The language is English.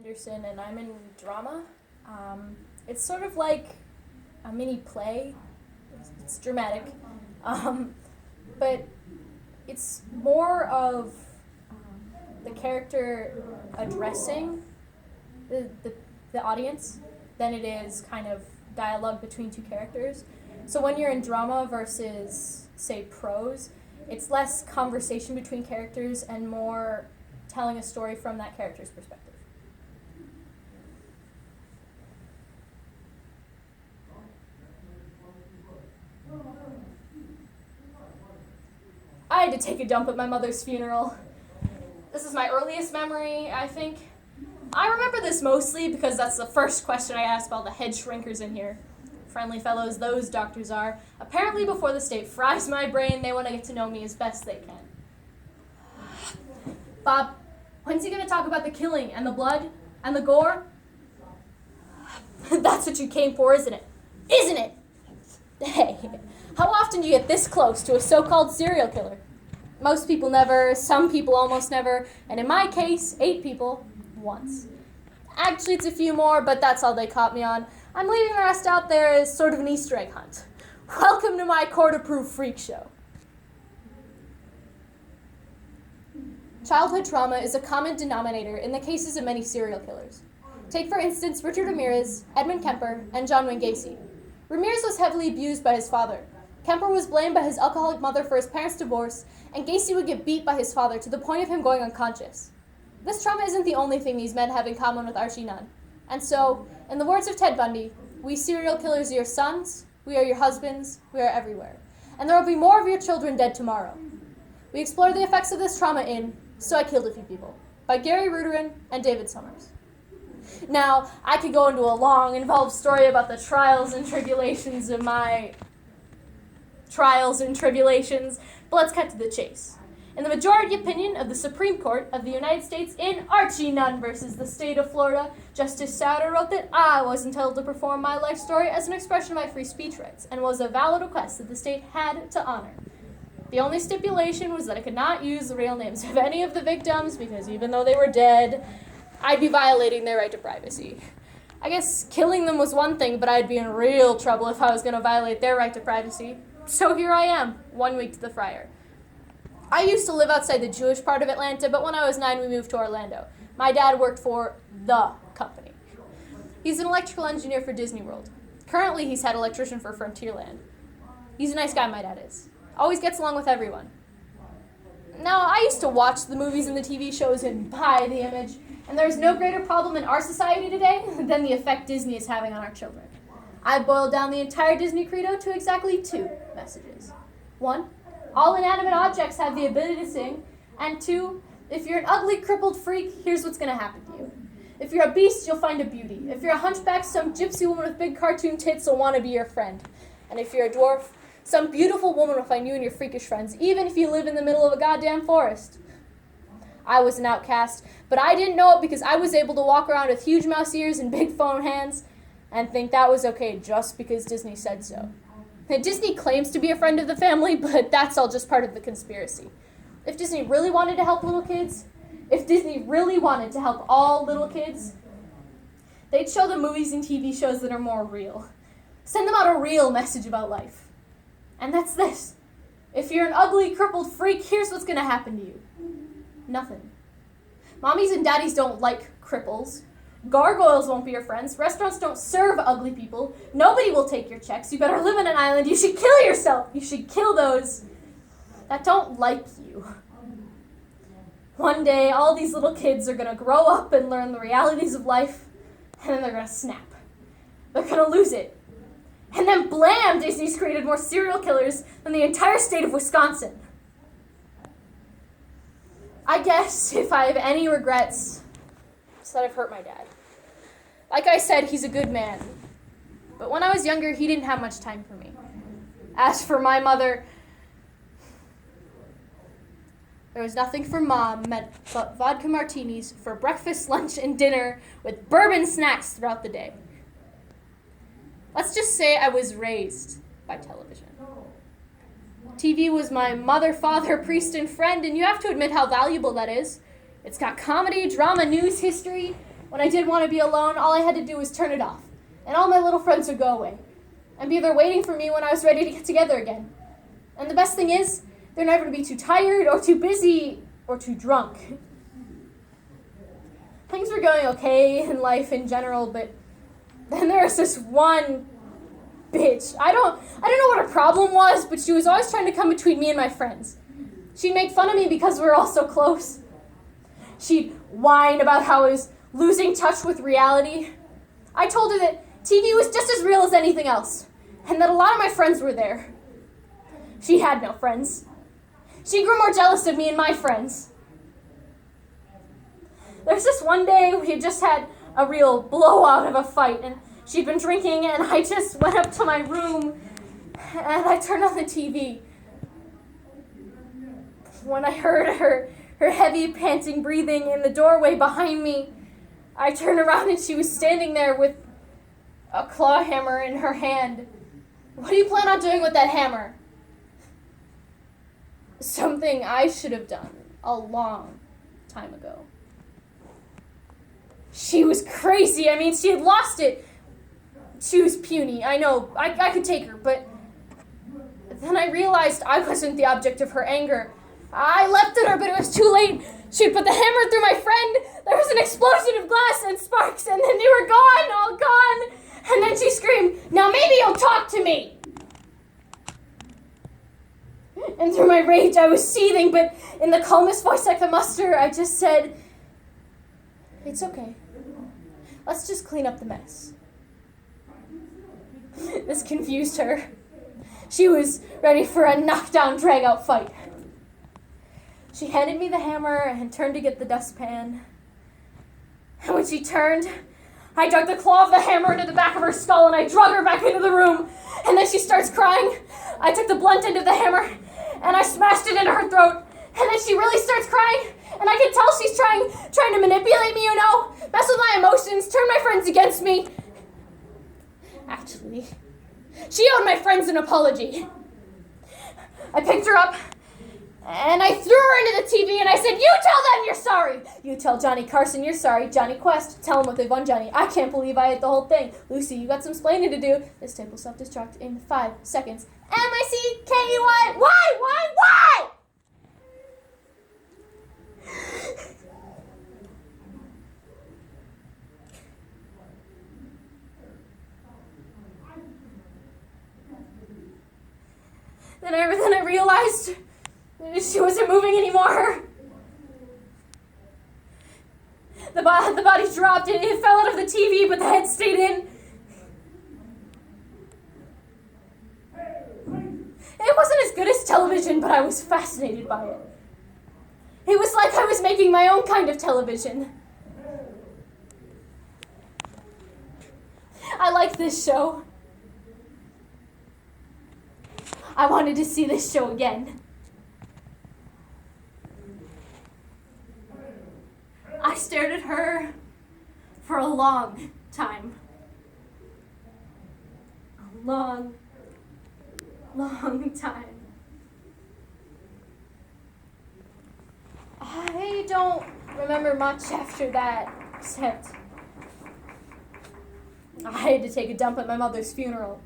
Anderson, and I'm in drama. It's sort of like a mini play. It's dramatic, but it's more of the character addressing the audience than it is kind of dialogue between two characters. So when you're in drama versus, say, prose, it's less conversation between characters and more telling a story from that character's perspective. I had to take a dump at my mother's funeral. This is my earliest memory, I think. I remember this mostly because that's the first question I asked all the head shrinkers in here. Friendly fellows those doctors are. Apparently before the state fries my brain, they want to get to know me as best they can. Bob, when's he going to talk about the killing and the blood and the gore? That's what you came for, isn't it? Isn't it? Hey, how often do you get this close to a so-called serial killer? Most people never, some people almost never, and in my case, 8 people, once. Actually, it's a few more, but that's all they caught me on. I'm leaving the rest out there as sort of an Easter egg hunt. Welcome to my court-approved freak show. Childhood trauma is a common denominator in the cases of many serial killers. Take, for instance, Richard Ramirez, Edmund Kemper, and John Wayne Gacy. Ramirez was heavily abused by his father. Kemper was blamed by his alcoholic mother for his parents' divorce, and Gacy would get beat by his father to the point of him going unconscious. This trauma isn't the only thing these men have in common with Archie Nunn. And so, in the words of Ted Bundy, we serial killers are your sons, we are your husbands, we are everywhere. And there will be more of your children dead tomorrow. We explore the effects of this trauma in So I Killed a Few People, by Gary Ruderin and David Summers. Now, I could go into a long, involved story about the trials and tribulations of my trials and tribulations, but let's cut to the chase. In the majority opinion of the Supreme Court of the United States in Archie Nunn versus the state of Florida, Justice Souter wrote that I was entitled to perform my life story as an expression of my free speech rights and was a valid request that the state had to honor. The only stipulation was that I could not use the real names of any of the victims because even though they were dead, I'd be violating their right to privacy. I guess killing them was one thing, but I'd be in real trouble if I was going to violate their right to privacy. So here I am, 1 week to the fryer. I used to live outside the Jewish part of Atlanta, but when I was 9, we moved to Orlando. My dad worked for the company. He's an electrical engineer for Disney World. Currently, he's head electrician for Frontierland. He's a nice guy, my dad is. Always gets along with everyone. Now, I used to watch the movies and the TV shows and buy the image, and there's no greater problem in our society today than the effect Disney is having on our children. I boiled down the entire Disney credo to exactly 2 messages. 1, all inanimate objects have the ability to sing, and 2, if you're an ugly, crippled freak, here's what's going to happen to you. If you're a beast, you'll find a beauty. If you're a hunchback, some gypsy woman with big cartoon tits will want to be your friend. And if you're a dwarf, some beautiful woman will find you and your freakish friends, even if you live in the middle of a goddamn forest. I was an outcast, but I didn't know it because I was able to walk around with huge mouse ears and big phone hands and think that was okay just because Disney said so. Disney claims to be a friend of the family, but that's all just part of the conspiracy. If Disney really wanted to help little kids, if Disney really wanted to help all little kids, they'd show them movies and TV shows that are more real. Send them out a real message about life. And that's this. If you're an ugly, crippled freak, here's what's going to happen to you. Nothing. Mommies and daddies don't like cripples. Gargoyles won't be your friends. Restaurants don't serve ugly people. Nobody will take your checks. You better live on an island. You should kill yourself. You should kill those that don't like you. One day, all these little kids are going to grow up and learn the realities of life, and then they're going to snap. They're going to lose it. And then blam, Disney's created more serial killers than the entire state of Wisconsin. I guess if I have any regrets, it's that I've hurt my dad. Like I said, he's a good man. But when I was younger, he didn't have much time for me. As for my mother, there was nothing for Mom but vodka martinis for breakfast, lunch, and dinner with bourbon snacks throughout the day. Let's just say I was raised by television. TV was my mother, father, priest, and friend, and you have to admit how valuable that is. It's got comedy, drama, news, history, When I did want to be alone, all I had to do was turn it off, and all my little friends would go away and be there waiting for me when I was ready to get together again. And the best thing is, they're never to be too tired or too busy or too drunk. Things were going okay in life in general, but then there was this one bitch. I don't know what her problem was, but she was always trying to come between me and my friends. She'd make fun of me because we were all so close. She'd whine about how I was losing touch with reality. I told her that TV was just as real as anything else, and that a lot of my friends were there. She had no friends. She grew more jealous of me and my friends. There's this one day we had just had a real blowout of a fight, and she'd been drinking, and I just went up to my room and I turned on the TV. When I heard her heavy, panting breathing in the doorway behind me, I turned around and she was standing there with a claw hammer in her hand. What do you plan on doing with that hammer? Something I should have done a long time ago. She was crazy. I mean, she had lost it. She was puny. I know. I could take her, but then I realized I wasn't the object of her anger. I leapt at her, but it was too late. She put the hammer through my friend. There was an explosion of glass and sparks, and then they were gone, all gone. And then she screamed, "Now maybe you'll talk to me." And through my rage, I was seething, but in the calmest voice I could muster, I just said, "It's okay. Let's just clean up the mess." This confused her. She was ready for a knockdown, drag-out fight. She handed me the hammer and turned to get the dustpan. And when she turned, I dug the claw of the hammer into the back of her skull and I drug her back into the room. And then she starts crying. I took the blunt end of the hammer and I smashed it into her throat. And then she really starts crying. And I can tell she's trying to manipulate me, mess with my emotions, turn my friends against me. Actually, she owed my friends an apology. I picked her up, and I threw her into the TV, and I said, "You tell them you're sorry. You tell Johnny Carson you're sorry. Johnny Quest, tell him what they've done, Johnny. I can't believe I ate the whole thing. Lucy, you got some splaining to do. This tape will self-destruct in 5 seconds. M-I-C-K-E-Y. Why? Then I realized she wasn't moving anymore. The body dropped. It fell out of the TV, but the head stayed in. It wasn't as good as television, but I was fascinated by it. It was like I was making my own kind of television. I liked this show. I wanted to see this show again. I stared at her for a long time. A long time. I don't remember much after that, except I had to take a dump at my mother's funeral.